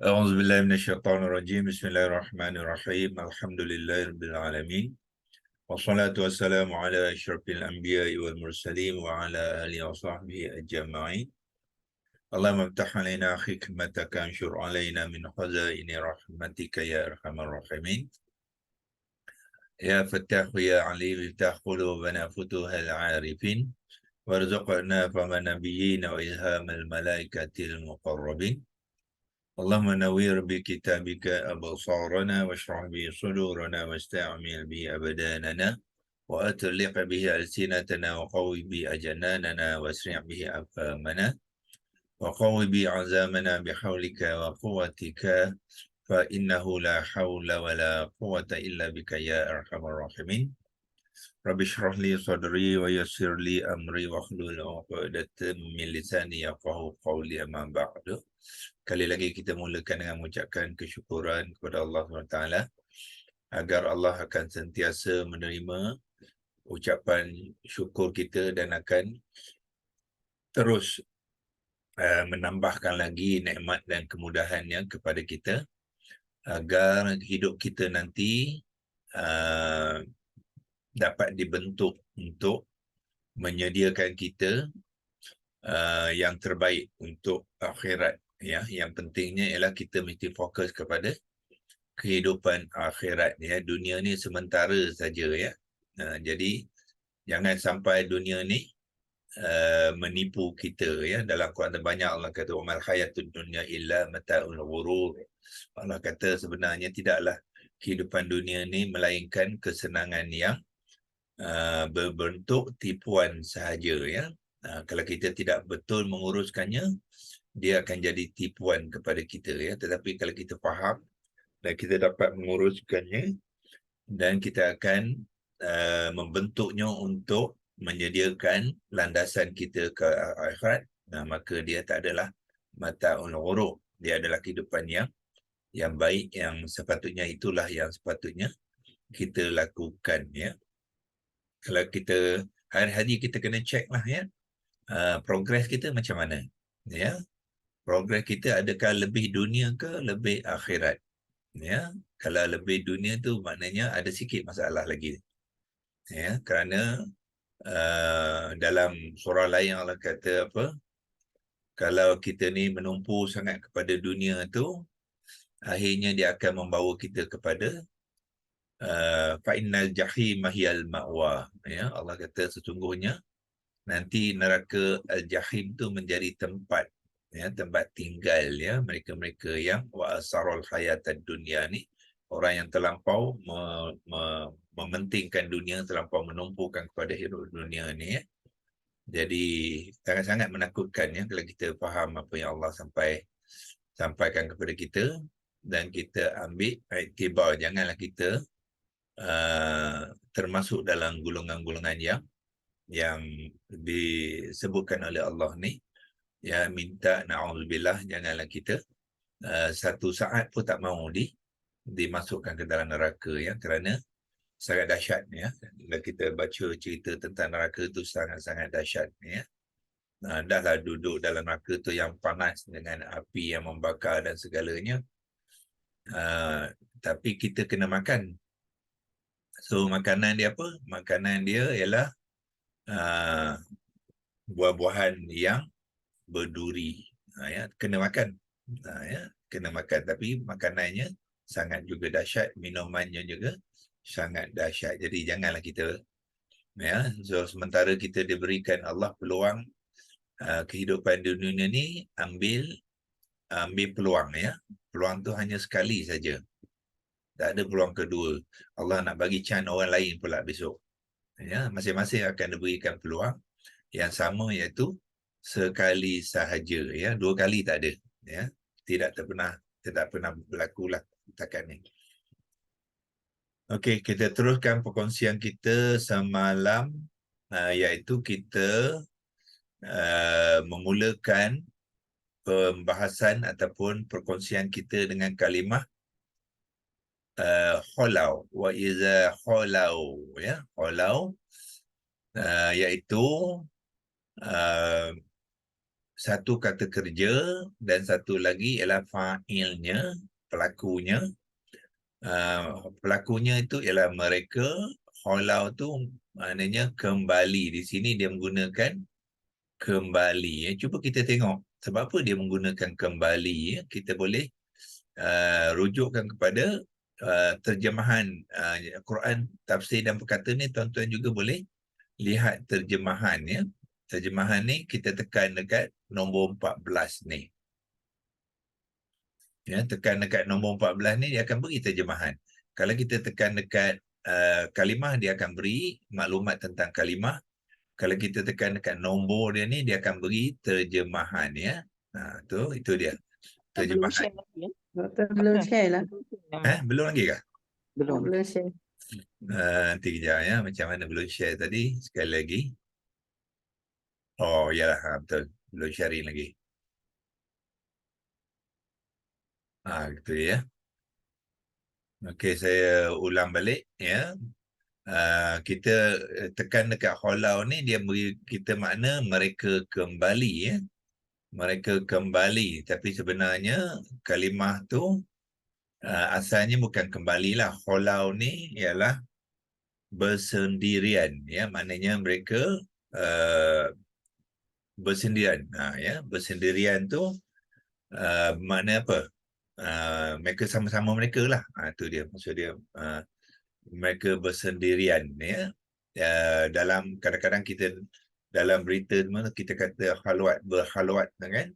أعوذ بالله من الشيطان الرجيم بسم الله الرحمن الرحيم الحمد لله رب العالمين والصلاة والسلام على أشرف الأنبياء والمرسلين وعلى آله وصحبه أجمعين اللهم افتح علينا حكمتك انشر علينا من خزائن رحمتك يا أرحم الراحمين يا فتاح يا عليم افتح قلوبنا فتوح العارفين وارزقنا فهم النبيين وإلهام الملائكة المقربين اللهم نوّر بكتابك أبصارنا واشرح به صدورنا واستعمل به أبداننا وأطلق به ألسنتنا وقوي به أجناننا واسرع به أفهامنا وقوي به عزامنا بحولك وقوتك فإنه لا حول ولا قوة إلا بك يا أرحم الراحمين Rabbi shrah li sadri wa yassir li amri wa hlul 'uqdatam min lisani yafqahu qawli amma ba'du. Kali lagi kita mulakan dengan mengucapkan kesyukuran kepada Allah SWT agar Allah akan sentiasa menerima ucapan syukur kita dan akan terus menambahkan lagi nikmat dan kemudahannya kepada kita agar hidup kita nanti dapat dibentuk untuk menyediakan kita yang terbaik untuk akhirat. Ya, yang pentingnya ialah kita mesti fokus kepada kehidupan akhirat. Ya, dunia ni sementara saja. Ya, jadi jangan sampai dunia ni menipu kita. Ya, dalam Quran banyak Allah kata umal hayatud dunya illa mata'ul ghurur. Allah kata sebenarnya tidaklah kehidupan dunia ni melainkan kesenangan yang berbentuk tipuan sahaja. Ya, kalau kita tidak betul menguruskannya, dia akan jadi tipuan kepada kita. Ya, tetapi kalau kita faham dan kita dapat menguruskannya dan kita akan membentuknya untuk menyediakan landasan kita ke akhirat, maka dia tak adalah mata'ul ghurur. Dia adalah kehidupan yang baik, yang sepatutnya itulah yang sepatutnya kita lakukan. Ya, kalau kita hari-hari kita kena check lah, ya, progres kita macam mana. Ya, progres kita adakah lebih dunia ke lebih akhirat. Ya, kalau lebih dunia tu maknanya ada sikit masalah lagi. Ya, kerana dalam surah lain Allah kata apa, kalau kita ni menumpu sangat kepada dunia tu, akhirnya dia akan membawa kita kepada fa'innal jahim hiyal ma'wa. Ya, Allah kata sesungguhnya nanti neraka al-jahim tu menjadi tempat, ya, tempat tinggal, ya, mereka-mereka yang wa'asarul hayatad dunia ni, orang yang terlampau mementingkan dunia, terlampau menumpukan kepada hidup dunia ni. Ya, jadi sangat-sangat menakutkan, ya, kalau kita faham apa yang Allah sampaikan kepada kita dan kita ambil iktibar. Janganlah kita termasuk dalam golongan-golongan yang disebutkan oleh Allah ni. Ya, minta na'udzubillah, janganlah kita satu saat pun tak mahu dimasukkan ke dalam neraka. Ya, kerana sangat dahsyat. Ya, bila kita baca cerita tentang neraka tu sangat-sangat dahsyat. Ya, dahlah duduk dalam neraka tu yang panas dengan api yang membakar dan segalanya, tapi kita kena makan. So makanan dia apa? Makanan dia ialah buah-buahan yang berduri. Ya, kena makan. Ya, kena makan. Tapi makanannya sangat juga dahsyat, minumannya juga sangat dahsyat. Jadi janganlah kita, ya, so sementara kita diberikan Allah peluang kehidupan di dunia ni, ambil peluang. Ya, peluang tu hanya sekali saja. Tak ada peluang kedua. Allah nak bagi chance orang lain pula besok. Ya, masing-masing akan diberikan peluang yang sama, iaitu sekali sahaja. Ya, dua kali tak ada. Ya, tidak pernah berlakulah setakat ni. Okey, kita teruskan perkongsian kita semalam, iaitu kita memulakan pembahasan ataupun perkongsian kita dengan kalimah khalau wa iza khalau. Ya, khalau iaitu satu kata kerja dan satu lagi ialah fa'ilnya, pelakunya. Pelakunya itu ialah mereka, kholau tu maknanya kembali. Di sini dia menggunakan kembali. Cuba kita tengok sebab apa dia menggunakan kembali. Kita boleh rujukkan kepada terjemahan Quran, tafsir dan perkataan ni. Tuan-tuan juga boleh lihat terjemahan. Terjemahan ni kita tekan dekat nombor 14 ni. Tekan dekat nombor 14 ni, dia akan beri terjemahan. Kalau kita tekan dekat kalimah, dia akan beri maklumat tentang kalimah. Kalau kita tekan dekat nombor dia ni, dia akan beri terjemahan. Itu dia. Belum Terjemahan. share lagi ya? Doktor belum share lah. Belum lagi kah? Belum. Belum share. Nanti kejap ya. Macam mana belum share tadi? Sekali lagi. Oh, yalah. Betul. Belum sharing lagi. Gitu ya. Okey, saya ulang balik ya. Kita tekan dekat kholau ni, dia beri kita makna mereka kembali ya. Mereka kembali, tapi sebenarnya kalimah tu asalnya bukan kembalilah. Kholau ni ialah bersendirian ya, maknanya mereka bersendirian. Bersendirian tu makna apa? Mereka sama-sama mereka lah. Itu dia maksud dia. Mereka bersendirian ya. Dalam kadang-kadang kita dalam berita mana kita kata berhalwat kan.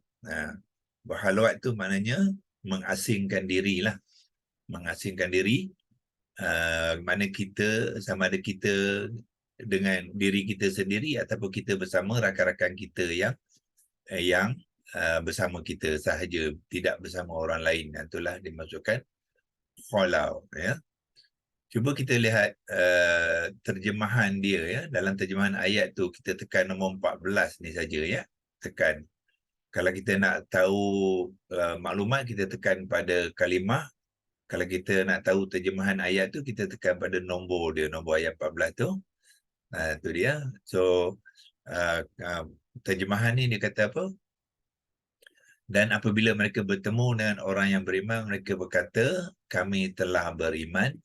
Berhalwat tu maknanya mengasingkan diri lah. Mengasingkan diri. Mana kita, sama ada kita dengan diri kita sendiri ataupun kita bersama rakan-rakan kita yang bersama kita sahaja, tidak bersama orang lain. Itulah dimaksudkan khalau ya. Cuba kita lihat terjemahan dia ya. Dalam terjemahan ayat tu kita tekan nombor 14 ni saja ya. Tekan. Kalau kita nak tahu maklumat, kita tekan pada kalimah. Kalau kita nak tahu terjemahan ayat tu, kita tekan pada nombor dia, nombor ayat 14 tu. Itu dia. So terjemahan ni dia kata apa? Dan apabila mereka bertemu dengan orang yang beriman, mereka berkata, kami telah beriman.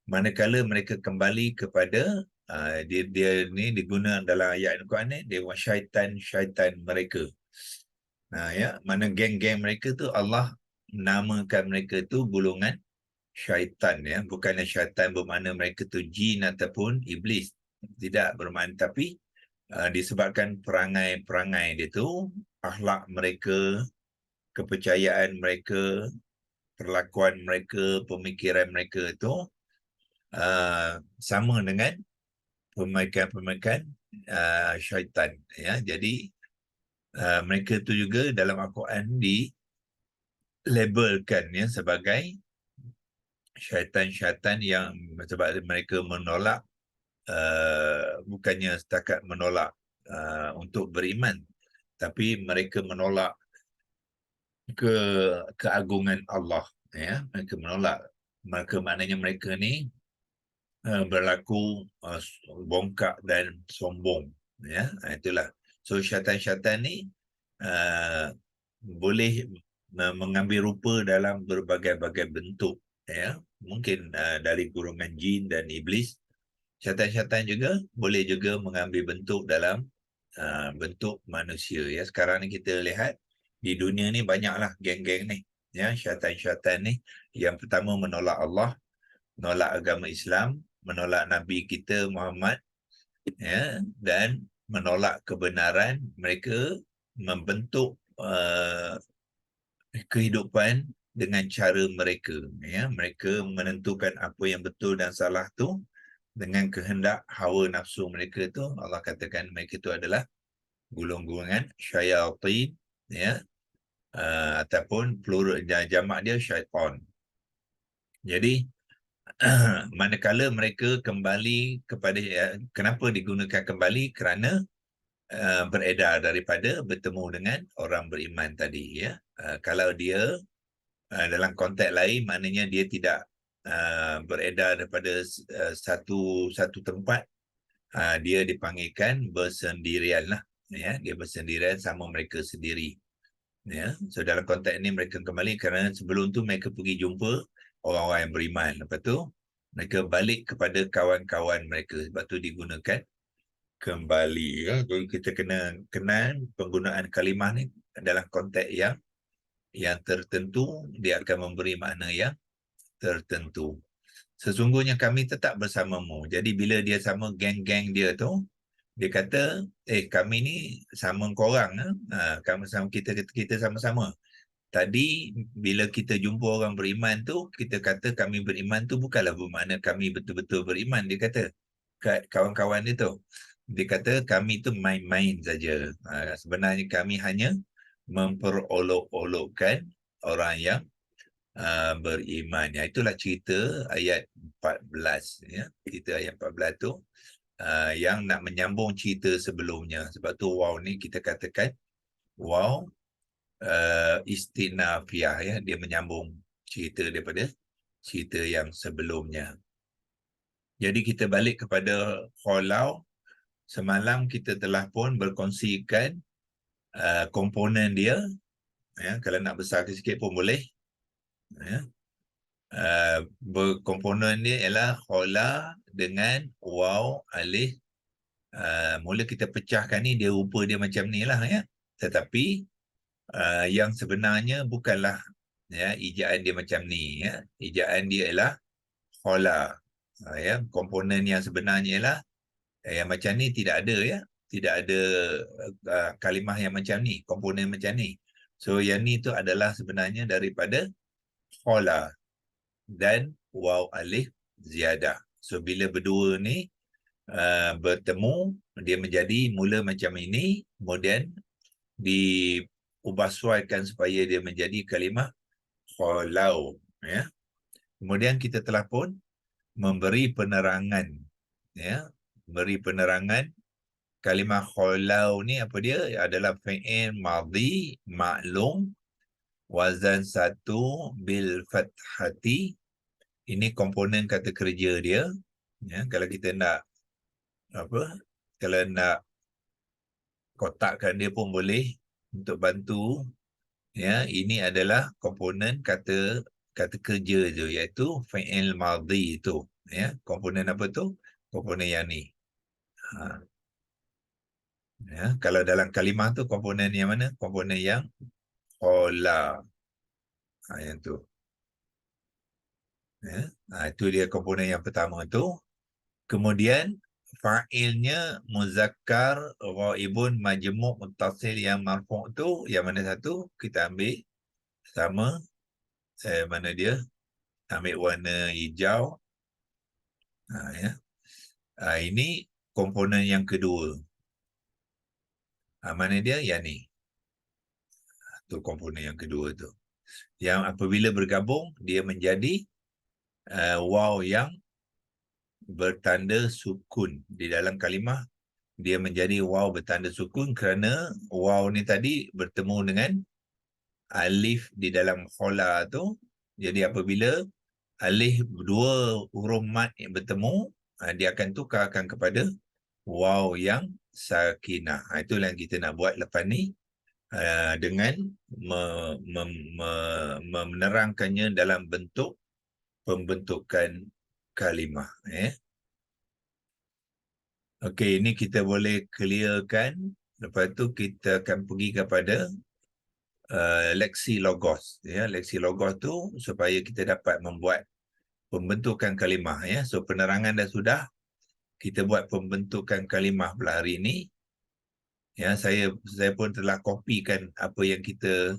Manakala mereka kembali kepada dia ni diguna dalam ayat Al-Quran ni, dewa syaitan mereka. Mana geng-geng mereka tu Allah namakan mereka tu golongan syaitan ya, bukannya syaitan bermakna mereka tu jin ataupun iblis. Tidak bermakna, tapi disebabkan perangai-perangai dia tu, akhlak mereka, kepercayaan mereka, perlakuan mereka, pemikiran mereka tu sama dengan pemikiran syaitan ya. Jadi mereka tu juga dalam Al-Quran dilabelkan ya sebagai syaitan-syaitan yang sebab mereka menolak bukannya setakat menolak untuk beriman, tapi mereka menolak keagungan Allah ya. Mereka menolak, maka maknanya mereka ni berlaku bongkak dan sombong ya. Itulah. So syaitan-syaitan ni boleh mengambil rupa dalam berbagai-bagai bentuk ya. Mungkin dari golongan jin dan iblis. Syaitan-syaitan juga boleh juga mengambil bentuk dalam bentuk manusia ya. Sekarang ni kita lihat di dunia ni banyaklah geng-geng ni ya. Syaitan-syaitan ni yang pertama menolak Allah, menolak agama Islam, menolak Nabi kita Muhammad ya, dan menolak kebenaran. Mereka membentuk kehidupan dengan cara mereka ya. Mereka menentukan apa yang betul dan salah tu dengan kehendak hawa nafsu mereka tu. Allah katakan mereka tu adalah golongan syaitan ya, ataupun plural jamak dia syaitan. Jadi manakala mereka kembali kepada kenapa digunakan kembali? Kerana beredar daripada bertemu dengan orang beriman tadi ya. Kalau dia dalam konteks lain, maknanya dia tidak beredar daripada satu tempat, dia dipanggilkan bersendirian lah ya, dia bersendirian sama mereka sendiri. Ya, so dalam konteks ini mereka kembali kerana sebelum tu mereka pergi jumpa orang-orang yang beriman. Lepas tu mereka balik kepada kawan-kawan mereka. Sebab tu digunakan kembali. Ya. Jadi kita kena kenal penggunaan kalimah ni dalam konteks yang tertentu, dia akan memberi makna yang tertentu. Sesungguhnya kami tetap bersamamu. Jadi bila dia sama geng-geng dia tu, dia kata, kami ni sama korang. Kami sama kita sama-sama. Tadi bila kita jumpa orang beriman tu, kita kata kami beriman tu bukanlah bermakna kami betul-betul beriman. Dia kata, kawan-kawan dia tu, dia kata kami tu main-main saja. Sebenarnya kami hanya memperolok-olokkan orang yang beriman. Itulah cerita ayat 14. Ya. Cerita ayat 14 tu yang nak menyambung cerita sebelumnya. Sebab tu wow ni kita katakan wow istinafiah, ya, dia menyambung cerita daripada cerita yang sebelumnya. Jadi kita balik kepada Kholau. Semalam kita telah pun berkongsikan komponen dia, ya, kalau nak besarkan sikit pun boleh, ya. Komponen dia ialah khola dengan waw alif. Mula kita pecahkan ni, dia rupa dia macam ni lah, ya. Tetapi yang sebenarnya bukanlah, ya, ejaan dia macam ni, ya. Ejaan dia ialah khola, ya. Komponen yang sebenarnya ialah yang macam ni tidak ada, ya. Tidak ada kalimah yang macam ni, komponen macam ni. So yang ni tu adalah sebenarnya daripada khola dan waw alif ziyadah. So bila berdua ni bertemu, dia menjadi mula macam ini, kemudian diubahsuaikan supaya dia menjadi kalimah kholau, ya. Kemudian kita telah pun memberi penerangan, ya, beri penerangan kalimah kholau ni apa dia, adalah fi'il madhi maklum wazan 1 bil fathati. Ini komponen kata kerja dia, ya. Kalau kita nak kalau nak kotakkan dia pun boleh untuk bantu, ya. Ini adalah komponen kata kerja tu, iaitu fi'il madhi itu, ya. Komponen apa tu? Komponen yang ni. Ya, kalau dalam kalimah tu komponen yang mana? Komponen yang khola. Yang tu. Ya. Itu dia komponen yang pertama tu. Kemudian fa'ilnya muzakkar ghaibun majmu' muttasil yang marfu' tu yang mana satu? Kita ambil sama mana dia? Ambil warna hijau. Ya. Ini komponen yang kedua. Mana dia? Yang ni. Tu komponen yang kedua tu. Yang apabila bergabung, dia menjadi waw yang bertanda sukun. Di dalam kalimah, dia menjadi waw bertanda sukun kerana waw ni tadi bertemu dengan alif di dalam khola tu. Jadi apabila alif dua huruf mat yang bertemu, dia akan tukarkan kepada waw yang sakinah. Itulah yang kita nak buat lepas ni, dengan menerangkannya dalam bentuk pembentukan kalimah. Okey, ini kita boleh clearkan. Lepas tu kita akan pergi kepada leksi logos. Ya, leksi logos tu supaya kita dapat membuat pembentukan kalimah. Ya, so penerangan dah sudah. Kita buat pembentukan kalimah pula hari ini. Ya, saya pun telah kopikan apa yang kita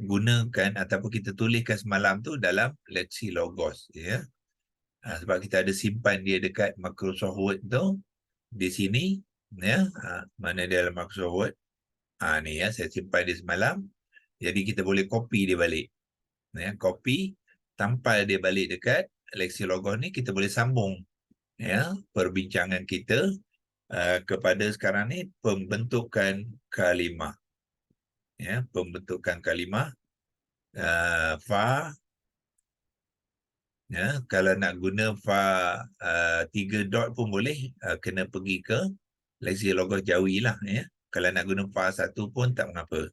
gunakan ataupun kita tuliskan semalam tu dalam leksi logos. Ya. Sebab kita ada simpan dia dekat Microsoft Word tu. Di sini, ya, mana dia dalam Microsoft Word. Ni ya, saya simpan dia semalam. Jadi kita boleh copy dia balik. Ya, copy, tampal dia balik dekat leksi logos ni, kita boleh sambung, ya, perbincangan kita kepada sekarang ni pembentukan kalimah. Ya, pembentukan kalimah fa, ya, kalau nak guna fa 3 dot pun boleh, kena pergi ke Leksi logos Jawi lah ya. Kalau nak guna fa satu pun tak mengapa.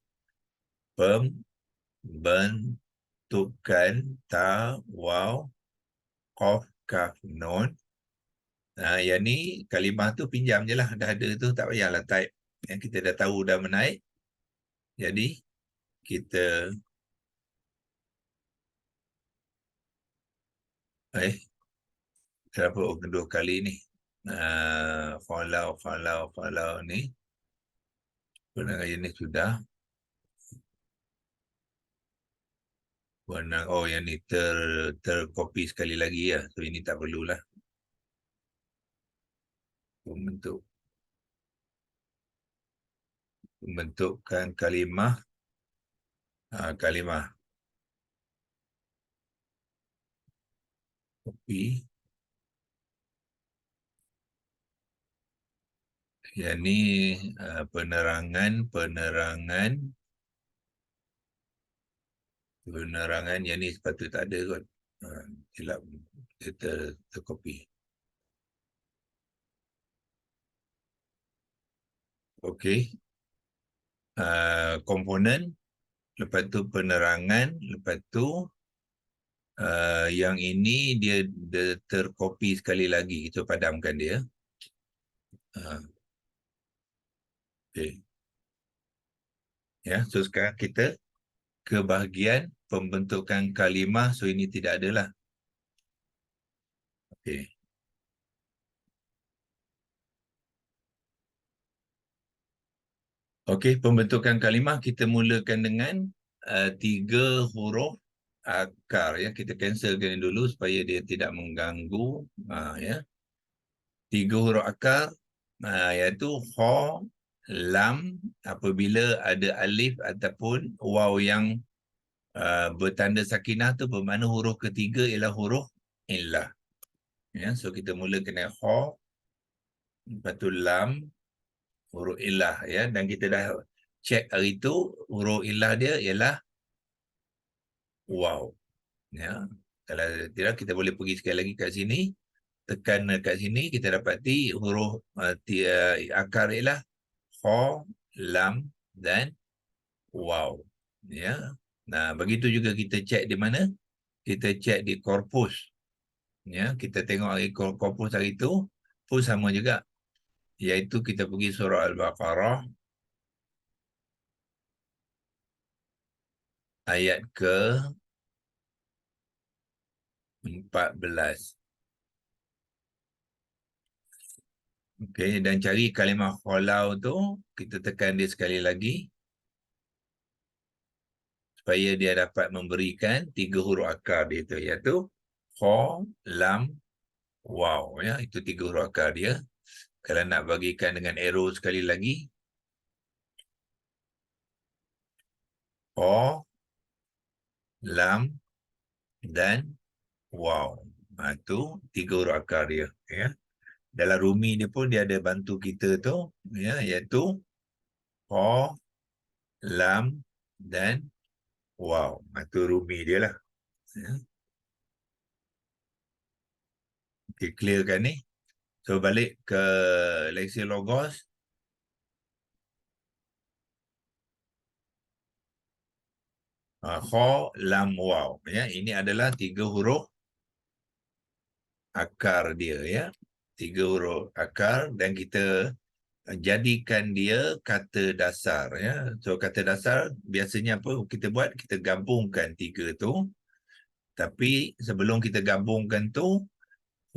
Pembentukan ta, waw, qaf, kaf, nun. Yang ni kalimah tu pinjam je lah. Dah ada tu tak payahlah type. Yang kita dah tahu dah menaik. Jadi kita kenapa kedua kali ni? Falau ni. Penang ini sudah. Oh, yang ni terkopi sekali lagi ya. So ini tak perlulah. Pembentukan kalimah. Kalimah. Kopi. Yang ni penerangan yang ni sepatutnya tak ada kot. Silap kita terkopi. Okey. Komponen, lepas tu penerangan, lepas tu yang ini dia terkopi sekali lagi. Kita padamkan dia. Okey. Ya, so sekarang kita ke bahagian pembentukan kalimah. So ini tidak adalah. Okey. Okey, pembentukan kalimah kita mulakan dengan 3 huruf akar ya. Kita cancelkan dulu supaya dia tidak mengganggu ya. 3 huruf akar iaitu kha, lam, apabila ada alif ataupun waw yang bertanda sakinah tu bermakna huruf ketiga ialah huruf illah. Ya, so kita mulakan dengan kha, lepas tu lam, huruf illah ya, dan kita dah check hari tu huruf illah dia ialah waw. Ya. Kalau tidak kita boleh pergi sekali lagi kat sini, tekan kat sini kita dapati huruf akar ialah kha, lam dan waw. Ya. Nah, begitu juga kita check di mana? Kita check di korpus. Ya, kita tengok korpus hari itu pun sama juga. Iaitu kita pergi surah Al-Baqarah ayat ke 14. Okey, dan cari kalimah khalau tu, kita tekan dia sekali lagi supaya dia dapat memberikan 3 huruf akar dia tu, iaitu kha, lam, waw ya, itu 3 huruf akar dia. Kalau nak bagikan dengan arrow sekali lagi, kha, lam dan waw. Itu 3 huruf akar dia ya. Dalam Rumi dia pun dia ada bantu kita tu ya, iaitu kha, lam dan waw. Itu Rumi dia lah ya. Okay, clear kan ni? So balik ke leksi logos. Kha, lam, waw ya. Ini adalah 3 huruf akar dia ya. 3 huruf akar dan kita jadikan dia kata dasar ya. So kata dasar biasanya apa kita buat? Kita gabungkan 3 tu. Tapi sebelum kita gabungkan tu,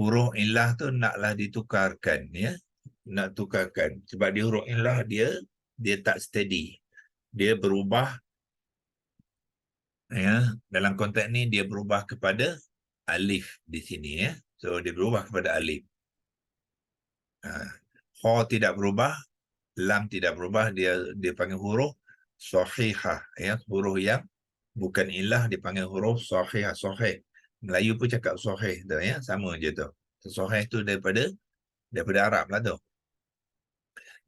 huruf illah tu naklah ditukarkan ya. Nak tukarkan sebab dia huruf illah dia tak steady. Dia berubah ya. Dalam konteks ni dia berubah kepada alif di sini ya. So dia berubah kepada alif. Kha tidak berubah, lam tidak berubah, dia panggil huruf sahihah ya, huruf yang bukan illah dipanggil huruf sahihah. Sahih Melayu pun cakap sahih tu ya, sama je tu. Sahih tu daripada Arab lah tu.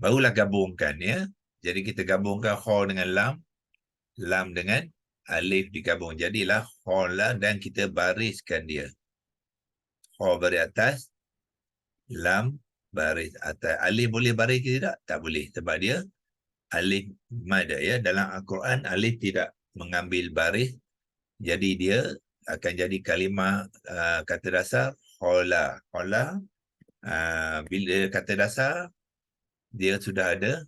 Barulah gabungkan ya. Jadi kita gabungkan kha dengan lam dengan alif digabung. Jadilah kha lah dan kita bariskan dia. Kha bari atas, lam baris atas. Alif boleh baris ke tidak? Tak boleh. Sebab dia alif mad, ya. Dalam Al-Quran, alif tidak mengambil baris. Jadi dia akan jadi kalimah kata dasar hola. Hola, bila kata dasar, dia sudah ada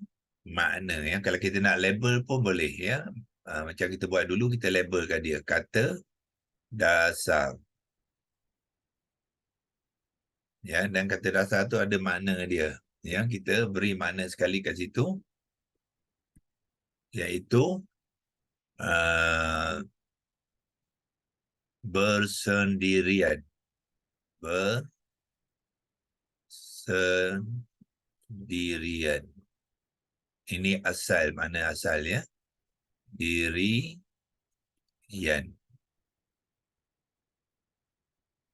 makna, ya. Kalau kita nak label pun boleh, ya. Macam kita buat dulu, kita labelkan dia kata dasar, ya. Dan kata dasar tu ada makna dia, ya. Kita beri makna sekali kat situ, iaitu bersendirian. Bersendirian. Ini asal, mana asalnya? Dirian.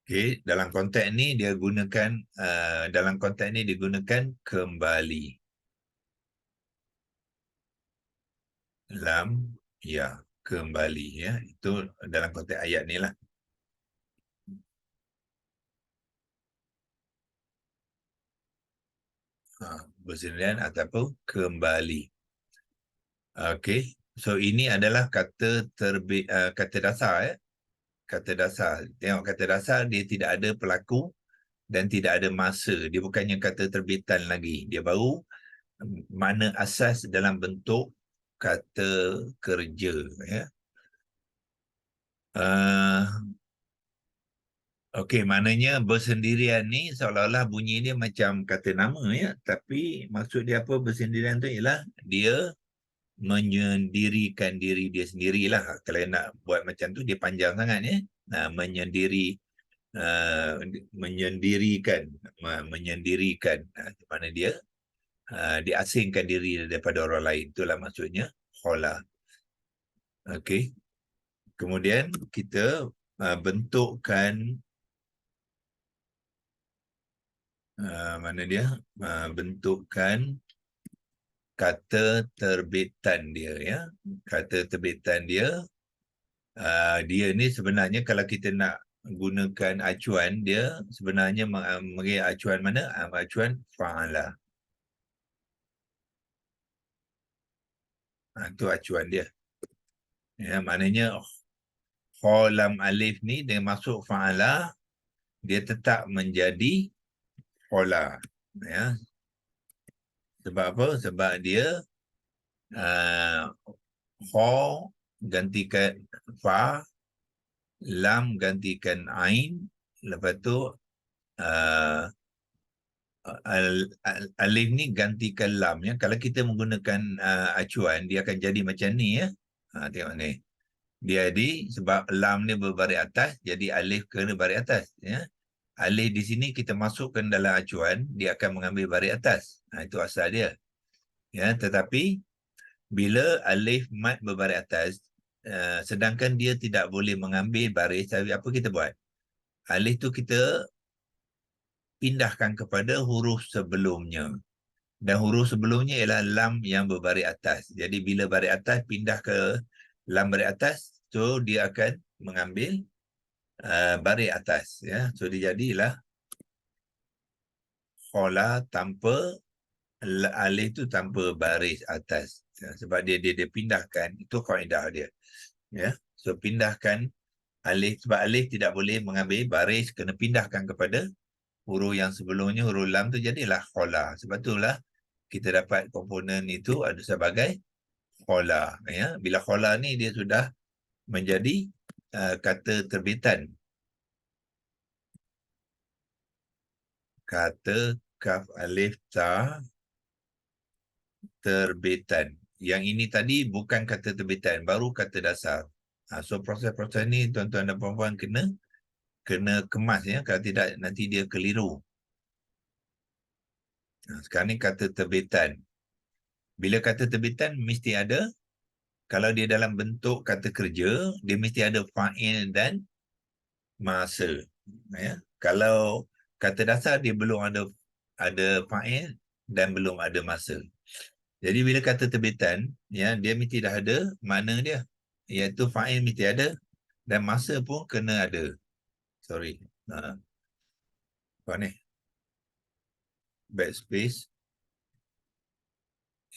Okey, dalam konteks ni dia gunakan kembali. Lam, ya, kembali, ya. Itu dalam konteks ayat ni lah. Bersendirian ataupun kembali. Okey, so ini adalah kata kata dasar, ya. Kata dasar. Tengok kata dasar, dia tidak ada pelaku dan tidak ada masa. Dia bukannya kata terbitan lagi. Dia baru makna asas dalam bentuk kata kerja, ya. Okey, maknanya bersendirian ni seolah-olah bunyi dia macam kata nama, ya. Tapi maksud dia apa bersendirian tu ialah dia menyendirikan diri dia sendirilah. Kalau nak buat macam tu dia panjang sangat, ya. Menyendirikan, mana dia diasingkan diri daripada orang lain. Itulah maksudnya khola. Okey. Kemudian kita bentukkan bentukkan kata terbitan dia, ya. Kata terbitan dia, dia ni sebenarnya kalau kita nak gunakan acuan, dia sebenarnya mengambil acuan mana? Acuan fa'ala. Itu acuan dia. Ya, maknanya kholam alif ni dia masuk fa'ala, dia tetap menjadi khola, ya. Sebab apa? Sebab dia kho gantikan fa, lam gantikan ain, lepas tu alif ni gantikan lam, ya. Kalau kita menggunakan acuan, dia akan jadi macam ni, ya. Tengok ni. Dia sebab lam ni berbaris atas, jadi alif kena baris atas, ya. Alif di sini kita masukkan dalam acuan, dia akan mengambil baris atas. Itu asal dia. Ya, tetapi bila alif mat berbaris atas, sedangkan dia tidak boleh mengambil baris, tapi apa kita buat? Alif tu kita pindahkan kepada huruf sebelumnya. Dan huruf sebelumnya ialah lam yang berbaris atas. Jadi bila baris atas pindah ke lam baris atas, so dia akan mengambil baris atas, ya. So dia jadilah khola tanpa alif tu tanpa baris atas, ya. Sebab dia pindahkan, itu kaedah dia, ya. So pindahkan alif, sebab alif tidak boleh mengambil baris, kena pindahkan kepada huruf yang sebelumnya, huruf lam tu, jadilah khola. Sebab itulah kita dapat komponen itu ada sebagai khola, ya. Bila khola ni dia sudah menjadi kata terbitan. Kata kaf alif ta terbitan. Yang ini tadi bukan kata terbitan, baru kata dasar. So proses-proses ni tuan-tuan dan puan-puan kena kemas, ya. Kalau tidak nanti dia keliru. Sekarang ni kata terbitan. Bila kata terbitan mesti ada, kalau dia dalam bentuk kata kerja, dia mesti ada fa'il dan masa, ya. Kalau kata dasar dia belum ada fa'il dan belum ada masa. Jadi bila kata terbitan, ya, dia mesti dah ada makna dia, iaitu fa'il mesti ada dan masa pun kena ada. Sorry. Apa ni? backspace.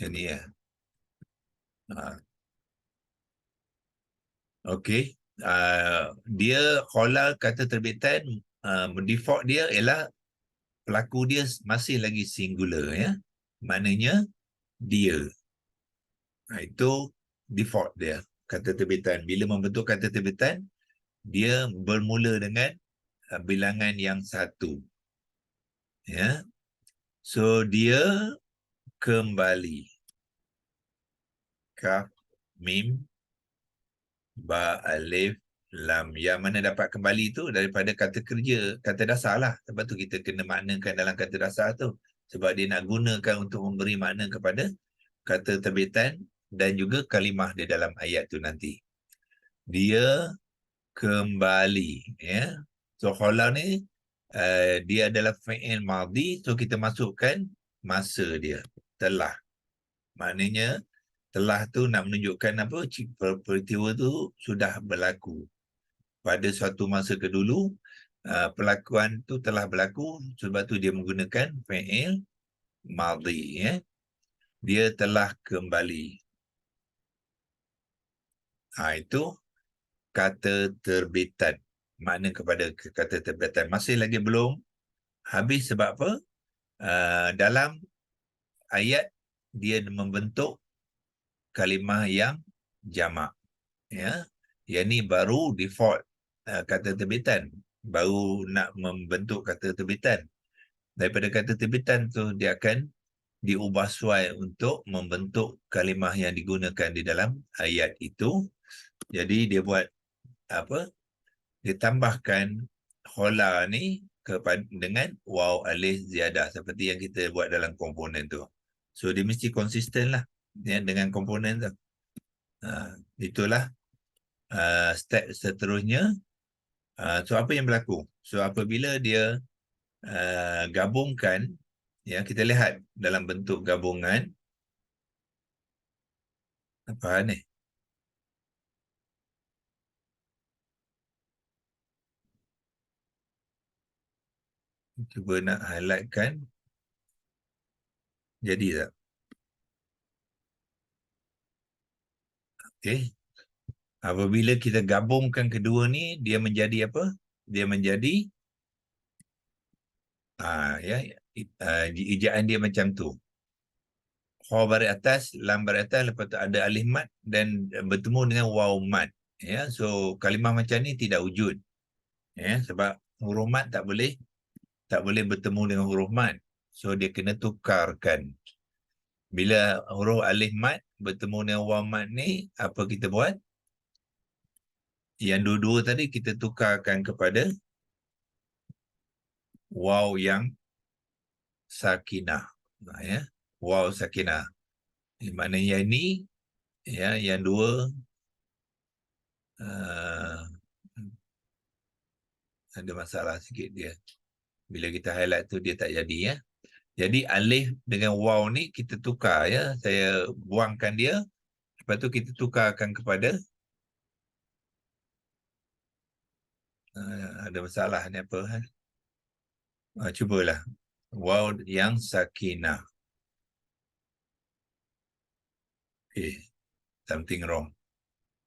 Ini ya. Okey. Dia kholar kata terbitan, default dia ialah pelaku dia masih lagi singular ya. Maknanya dia. Itu default dia kata terbitan. Bila membentuk kata terbitan, dia bermula dengan bilangan yang satu. Ya. So dia kembali. Kaf, mim, ba, alif, lam. Yang mana dapat kembali tu daripada kata kerja, kata dasar lah. Sebab tu kita kena maknakan dalam kata dasar tu. Sebab dia nak gunakan untuk memberi makna kepada kata terbitan dan juga kalimah di dalam ayat tu nanti. Dia kembali. Ya. So, khala ni, dia adalah fi'il madhi. So, kita masukkan masa dia. Telah. Maknanya, telah tu nak menunjukkan apa? Peristiwa tu sudah berlaku. Pada suatu masa kedulu, pelakuan tu telah berlaku, sebab tu dia menggunakan fi'il madhi. Ya. Dia telah kembali. Itu kata terbitan. Makna kepada kata terbitan. Masih lagi belum habis sebab apa? Dalam ayat, dia membentuk kalimah yang jamak. Ya. Yang ni baru default kata terbitan. Baru nak membentuk kata terbitan. Daripada kata terbitan tu, dia akan diubah suai untuk membentuk kalimah yang digunakan di dalam ayat itu. Jadi dia buat apa? Dia tambahkan khola ni dengan waw alif ziyadah seperti yang kita buat dalam komponen tu. So dia mesti konsisten lah ya, dengan komponen tu. Itulah step seterusnya. So apa yang berlaku? So apabila dia gabungkan, ya, kita lihat dalam bentuk gabungan. Apa ni? Cuba nak highlightkan. Jadi tak? Okey. Apabila kita gabungkan kedua ni, dia menjadi apa? Dia menjadi ya, ejaan dia macam tu. Kha baris atas, lam baris atas, lepas tu ada alif mat dan bertemu dengan waw mat. Ya, so kalimah macam ni tidak wujud. Ya, sebab huruf mat tak boleh bertemu dengan huruf mat. So dia kena tukarkan. Bila huruf alif mat bertemu dengan waw mat ni, apa kita buat? Yang dua-dua tadi kita tukarkan kepada waw yang sakinah. Ya, waw sakinah. Maknanya ini, ya, yang dua ada masalah sikit dia. Bila kita highlight tu dia tak jadi ya. Jadi alif dengan waw ni kita tukar ya. Saya buangkan dia. Lepas tu kita tukarkan kepada ada masalah ni apa? Cubalah. Waw yang sakinah. Something wrong.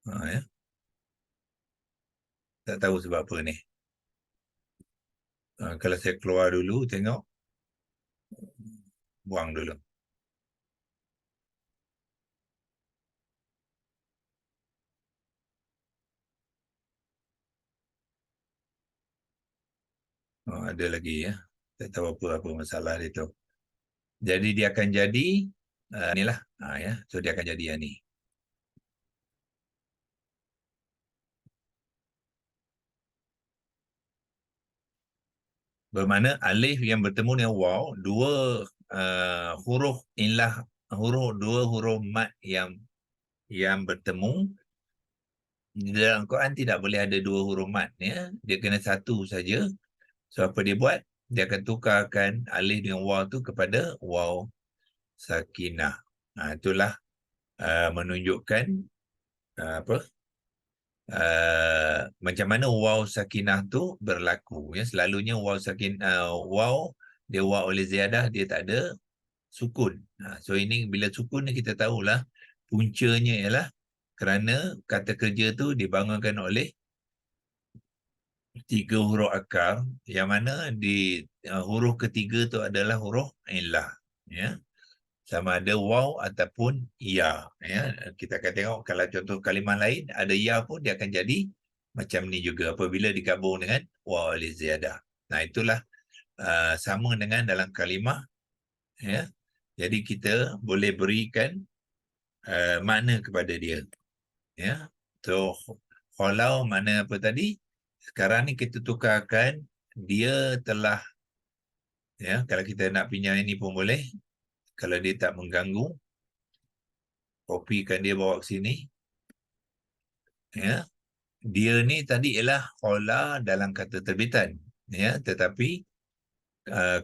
Ya. Tak tahu sebab apa ni. Kalau saya keluar dulu, tengok. Buang dulu. Ada lagi ya. Tak tahu apa masalah dia tu. Jadi dia akan jadi inilah. Ya. So dia akan jadi yang ni. Bermakna alif yang bertemu dengan waw, dua huruf inlah, dua huruf mat yang bertemu. Dalam Quran tidak boleh ada dua huruf mat ya. Dia kena satu saja. So apa dia buat? Dia akan tukarkan alif dengan waw tu kepada waw sakinah. Itulah menunjukkan apa? Macam mana waw sakinah tu berlaku ya. Selalunya waw dia waw oleh ziyadah, dia tak ada sukun. So ini bila sukun ni kita tahulah puncanya ialah kerana kata kerja tu dibangunkan oleh 3 huruf akar, yang mana di huruf ketiga tu adalah huruf illah, ya. Sama ada waw ataupun ya, ya. Kita akan tengok kalau contoh kalimah lain ada ya pun dia akan jadi macam ni juga apabila digabung dengan waw alif ziyadah. Nah, itulah sama dengan dalam kalimah, ya. Jadi kita boleh berikan makna kepada dia, ya. So kalau mana apa tadi, sekarang ni kita tukarkan dia telah, ya. Kalau kita nak pinjam ini pun boleh, kalau dia tak mengganggu, kopikan dia bawa ke sini, ya. Dia ni tadi ialah khola dalam kata terbitan, ya, tetapi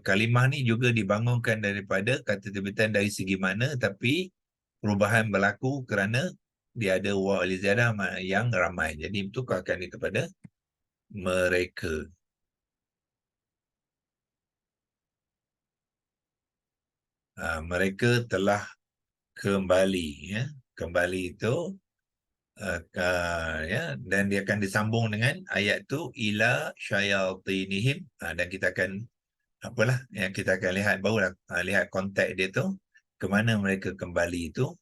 kalimah ni juga dibangunkan daripada kata terbitan dari segi mana, tapi perubahan berlaku kerana dia ada waw al-ziyadah yang ramai. Jadi tukarkan dia kepada mereka. Mereka telah kembali, ya. Kembali itu ya, dan dia akan disambung dengan ayat tu ila syayatinihim, dan kita akan apalah yang kita akan lihat barulah, lihat konteks dia tu ke mana mereka kembali itu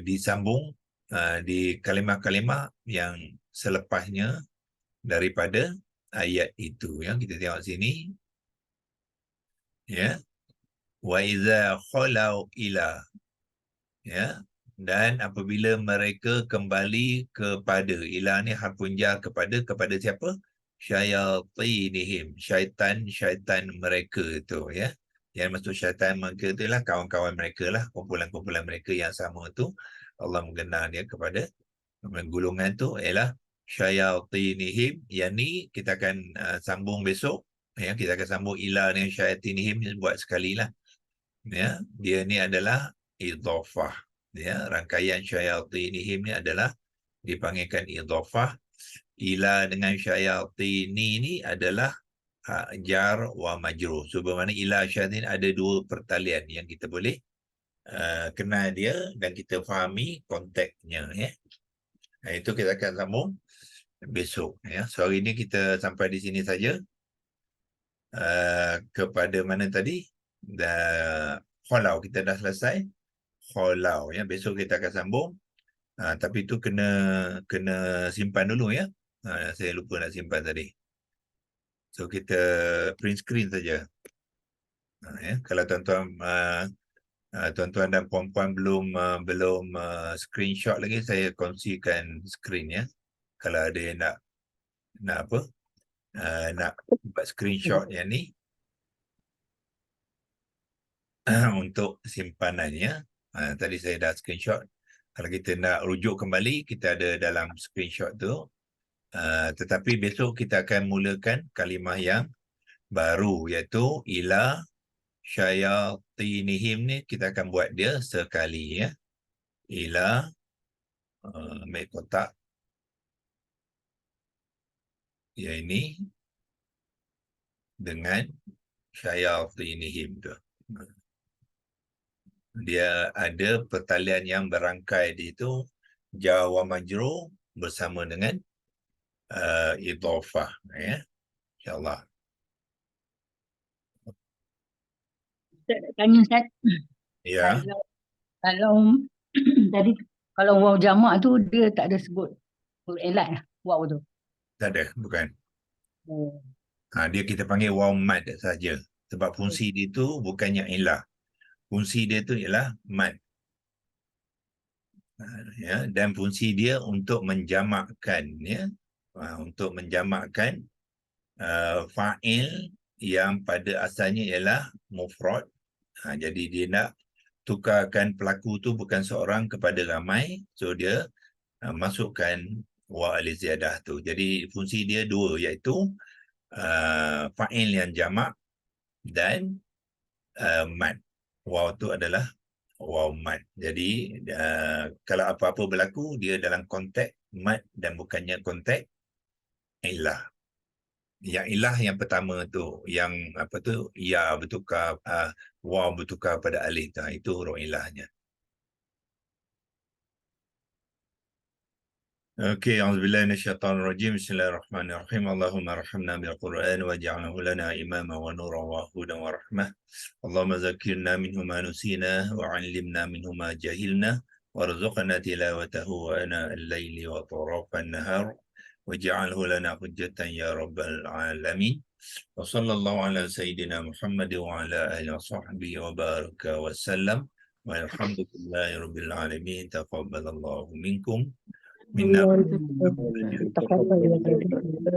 disambung di kalimah-kalimah yang selepasnya daripada ayat itu, ya. Kita tengok sini, ya, wa iza khalau ila, ya, dan apabila mereka kembali kepada, ila ni harfun jar kepada siapa? Syayatinihim, syaitan mereka itu, ya. Yang maksud syaitan mereka itu lah kawan-kawan mereka lah, kumpulan-kumpulan mereka yang sama tu. Allah mengenal dia kepada golongan tu ialah syayatinihim. Yang ni kita akan sambung besok, ya. Kita akan sambung ila dengan syayatinihim buat sekali lah, ya. Dia ni adalah idhafah, ya. Rangkaian syayatinihim ni adalah dipanggilkan idhafah. Ila dengan syayatini ni adalah jar wa majrur. So bermakna ila syayatin ada dua pertalian yang kita boleh kenal dia dan kita fahami konteksnya, ya. Itu kita akan sambung besok, ya. So hari ini kita sampai di sini saja. Kepada mana tadi? Kholau kita dah selesai. Kholau, ya. Besok kita akan sambung. Tapi itu kena simpan dulu, ya. Saya lupa nak simpan tadi. So kita print screen saja. Ya. Kalau tuan-tuan dan puan-puan belum screenshot lagi, saya kongsikan screen, ya. Kalau ada yang nak apa? Nak buat screenshot yang ni untuk simpanannya. Tadi saya dah screenshot. Kalau kita nak rujuk kembali, kita ada dalam screenshot tu. Tetapi besok kita akan mulakan kalimah yang baru, iaitu ila syayatinihim ni kita akan buat dia sekali, ya. Ila ambil kotak. Ya, ini dengan syayatinihim tu. Dia ada pertalian yang berangkai di itu jar wa majrur bersama dengan idhafah, ya. InsyaAllah. Tanya Ustaz. Ya. Kalau tadi kalau waw jamak tu dia tak ada sebut elat lah waw tu. Tak ada, bukan. Oh. Dia kita panggil waw mad saja. Sebab fungsi dia tu bukannya ilah. Fungsi dia tu ialah mad. Ya, dan fungsi dia untuk menjamakkan, ya. Untuk menjamakkan fa'il yang pada asalnya ialah mufrad. Jadi dia nak tukarkan pelaku tu bukan seorang kepada ramai. So dia masukkan wa alif ziyadah tu. Jadi fungsi dia dua, iaitu fa'il yang jamak dan mad. Waw tu adalah waw mad. Jadi kalau apa-apa berlaku, dia dalam konteks mad dan bukannya konteks ilah. Yang ilah yang pertama tu, yang apa tu, ya bertukar, waw bertukar pada alif tu, itu huruf ilahnya. Okey, auzubillahi minasyaitonir rajim. Bismillahirrahmanirrahim. Allahumma arhamna bil Qur'an waj'alhu lana imama wa nuran wa hudan wa rahmah. Allahumma zakkirna minhu ma nusina wa 'allimna minhu ma jahilna warzuqna tilawatahu ana al-laili wa tarafan nahar waj'alhu lana hujjatan ya rabbal alamin. Wa sallallahu ala sayyidina Muhammad wa ala alihi wa sahbihi wa baraka wa sallam. Walhamdulillahi rabbil alamin. Taqabbalallahu minkum minna. تقبل يا رب.